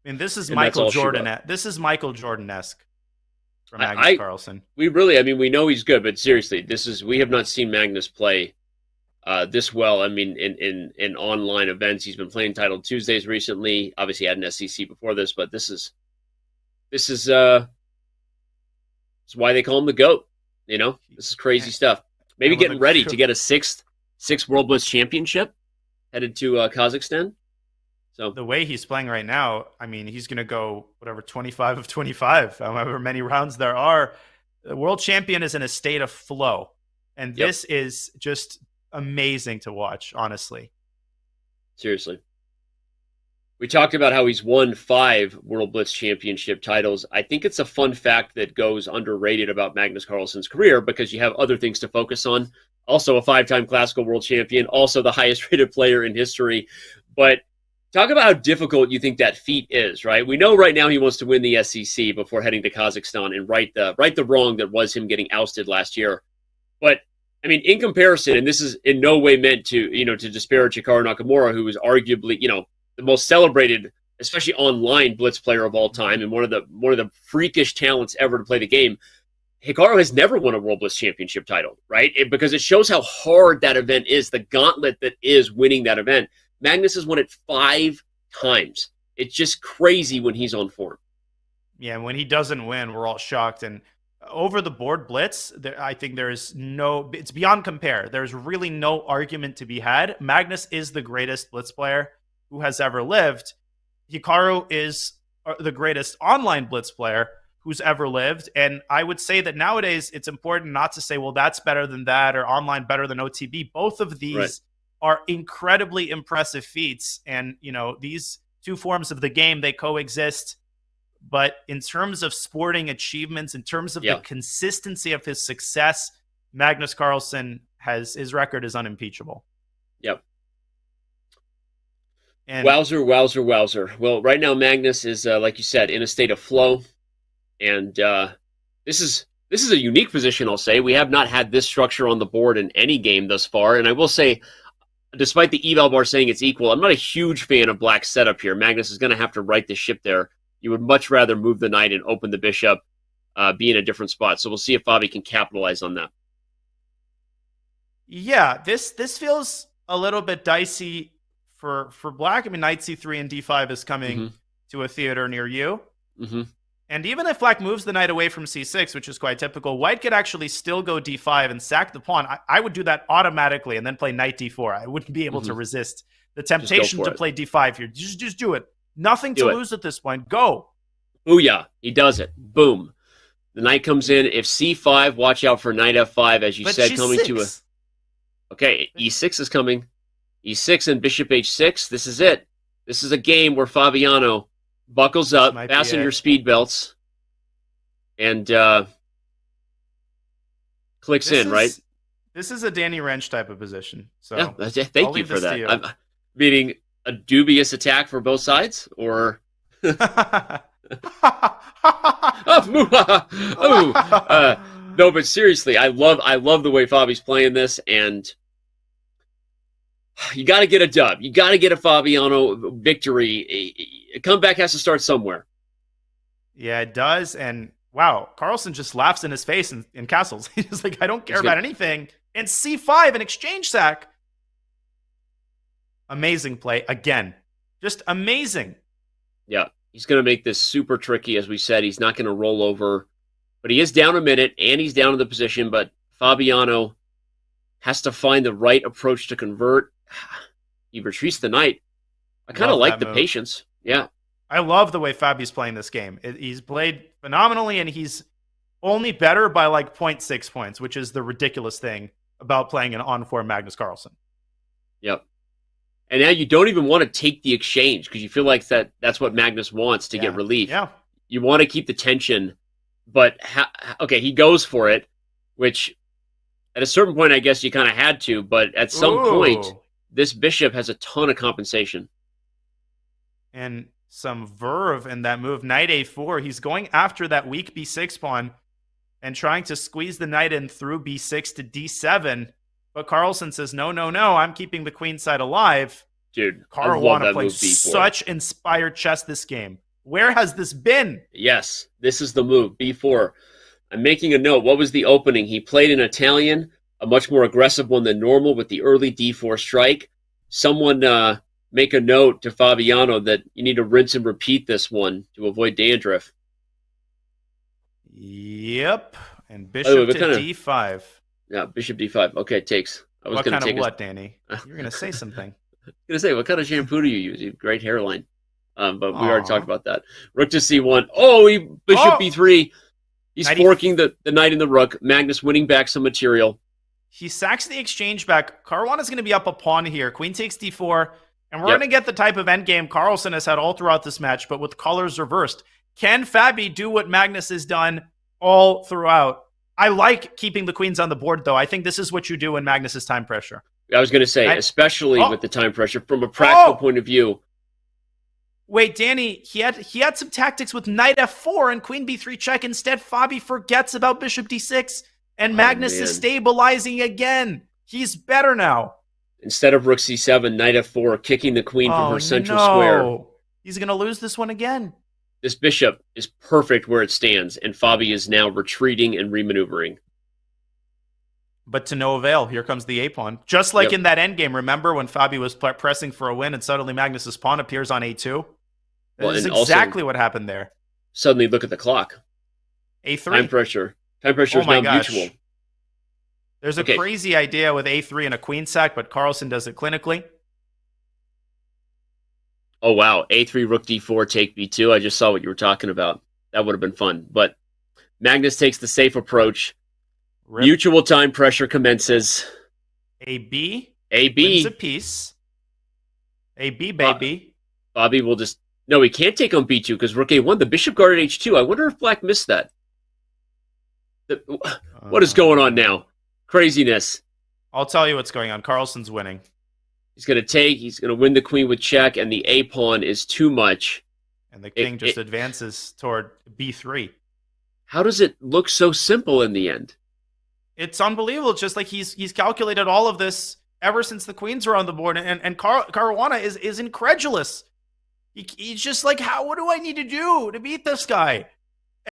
I mean, this is and that's Michael all she Jordan. wrote. This is Michael Jordan-esque for Magnus I Carlsen. we really, I mean, we know he's good, but seriously, we have not seen Magnus play this well. I mean, in online events, he's been playing Titled Tuesdays recently. Obviously, had an SEC before this, but this is it's why they call him the GOAT. You know, this is crazy And, stuff. Maybe and when getting ready to get a sixth World Blitz championship headed to Kazakhstan. So the way he's playing right now, I mean, he's going to go whatever 25 of 25, however many rounds there are. The world champion is in a state of flow, and yep, this is just amazing to watch. Honestly, seriously. We talked about how he's won 5 World Blitz Championship titles. I think it's a fun fact that goes underrated about Magnus Carlsen's career because you have other things to focus on. Also a 5-time classical world champion, also the highest rated player in history. But talk about how difficult you think that feat is, right? We know right now he wants to win the SEC before heading to Kazakhstan and right the wrong that was him getting ousted last year. But I mean, in comparison, and this is in no way meant to disparage Hikaru Nakamura, who is arguably, the most celebrated, especially online blitz player of all time, and one of the freakish talents ever to play the game. Hikaru has never won a World Blitz Championship title, right? Because it shows how hard that event is, the gauntlet that is winning that event. Magnus has won it 5 times. It's just crazy when he's on form. yeah. When he doesn't win, we're all shocked. And over the board blitz, I think it's beyond compare. There's really no argument to be had. Magnus is the greatest blitz player who has ever lived. Hikaru is the greatest online blitz player who's ever lived. And I would say that nowadays it's important not to say, well, that's better than that or online better than OTB. Both of these Right. are incredibly impressive feats. And, these two forms of the game, they coexist. But in terms of sporting achievements, in terms of the Yeah. consistency of his success, Magnus Carlsen his record is unimpeachable. Yep. And Wowzer, wowzer, wowzer. Well, right now Magnus is, like you said, in a state of flow, and this is a unique position. I'll say we have not had this structure on the board in any game thus far, and I will say, despite the eval bar saying it's equal, I'm not a huge fan of Black's setup here. Magnus is going to have to right the ship there. You would much rather move the knight and open the bishop, be in a different spot. So we'll see if Fabi can capitalize on that. yeah, this feels a little bit dicey for Black. I mean, knight c3 and d5 is coming to a theater near you. Mm-hmm. And even if Black moves the knight away from c6, which is quite typical, White could actually still go d5 and sack the pawn. I would do that automatically and then play knight d4. I wouldn't be able to resist the temptation to play d5 here. Just do it. Nothing to lose at this point. Go. Booyah. He does it. Boom. The knight comes in. If c5, watch out for knight f5, as you said, coming G6. to a... Okay, e6 is coming. e6 and bishop h6. This is it. This is a game where Fabiano buckles up, fasten your speed belts, and clicks in, right? This is a Danny Wrench type of position. So yeah, thank you for that. I'm meaning a dubious attack for both sides, or no, but seriously, I love the way Fabi's playing this, and you got to get a dub. You got to get a Fabiano victory. A comeback has to start somewhere. Yeah, it does. And wow, Carlsen just laughs in his face in castles. He's like, I don't care about anything. And c5, an exchange sack. Amazing play again. Just amazing. Yeah, he's going to make this super tricky. As we said, he's not going to roll over. But he is down a minute, and he's down in the position. But Fabiano has to find the right approach to convert. He retreats the knight. I kind of like the patience. Yeah. I love the way Fabi's playing this game. He's played phenomenally, and he's only better by like 0.6 points, which is the ridiculous thing about playing an on-form Magnus Carlsen. Yep. And now you don't even want to take the exchange because you feel like that's what Magnus wants to get relief. Yeah. You want to keep the tension, but okay, he goes for it, which at a certain point I guess you kind of had to, but at some point this bishop has a ton of compensation. And some verve in that move. Knight a4. He's going after that weak b6 pawn and trying to squeeze the knight in through b6 to d7. But Carlsen says, no, I'm keeping the queen side alive. Dude, Caruana playing such inspired chess this game. Where has this been? Yes, this is the move. B4. I'm making a note. What was the opening? He played an Italian, a much more aggressive one than normal with the early D4 strike. Someone make a note to Fabiano that you need to rinse and repeat this one to avoid dandruff. Yep. And bishop to D5. Yeah, bishop D5. Okay, takes. What kind of what, Danny? You're going to say something. I was going to say, what kind of shampoo do you use? You have great hairline. But we already talked about that. Rook to C1. Oh, bishop B3. He's forking the knight and the rook. Magnus winning back some material. He sacks the exchange back. Caruana's going to be up a pawn here. Queen takes D4. And we're going to get the type of endgame Carlsen has had all throughout this match, but with colors reversed. Can Fabi do what Magnus has done all throughout? I like keeping the queens on the board, though. I think this is what you do in Magnus's time pressure. I was going to say, especially with the time pressure, from a practical point of view. Wait, Danny, he had some tactics with knight f4 and queen b3 check. Instead, Fabi forgets about bishop d6, and Magnus is stabilizing again. He's better now. Instead of rook c7, knight f4, kicking the queen from her central square. He's going to lose this one again. This bishop is perfect where it stands, and Fabi is now retreating and remaneuvering. But to no avail. Here comes the a-pawn. Just like in that endgame, remember when Fabi was pressing for a win and suddenly Magnus's pawn appears on a2? This is exactly what happened there. Suddenly look at the clock. a3. Time pressure. Time pressure is now mutual. There's a crazy idea with a3 and a queen sack, but Carlsen does it clinically. Oh, wow. a3, rook d4, take b2. I just saw what you were talking about. That would have been fun. But Magnus takes the safe approach. Rip. Mutual time pressure commences. AB. AB. Wins a piece. AB, baby. Fabi will just... No, he can't take on b2 because rook a1. The bishop guarded h2. I wonder if black missed that. What is going on now? Craziness. I'll tell you what's going on. Carlsen's winning. He's going to take. He's going to win the queen with check, and the a-pawn is too much. And the king just advances toward b3. How does it look so simple in the end? It's unbelievable. It's just like he's calculated all of this ever since the queens were on the board. And Caruana is incredulous. He's just like, what do I need to do to beat this guy?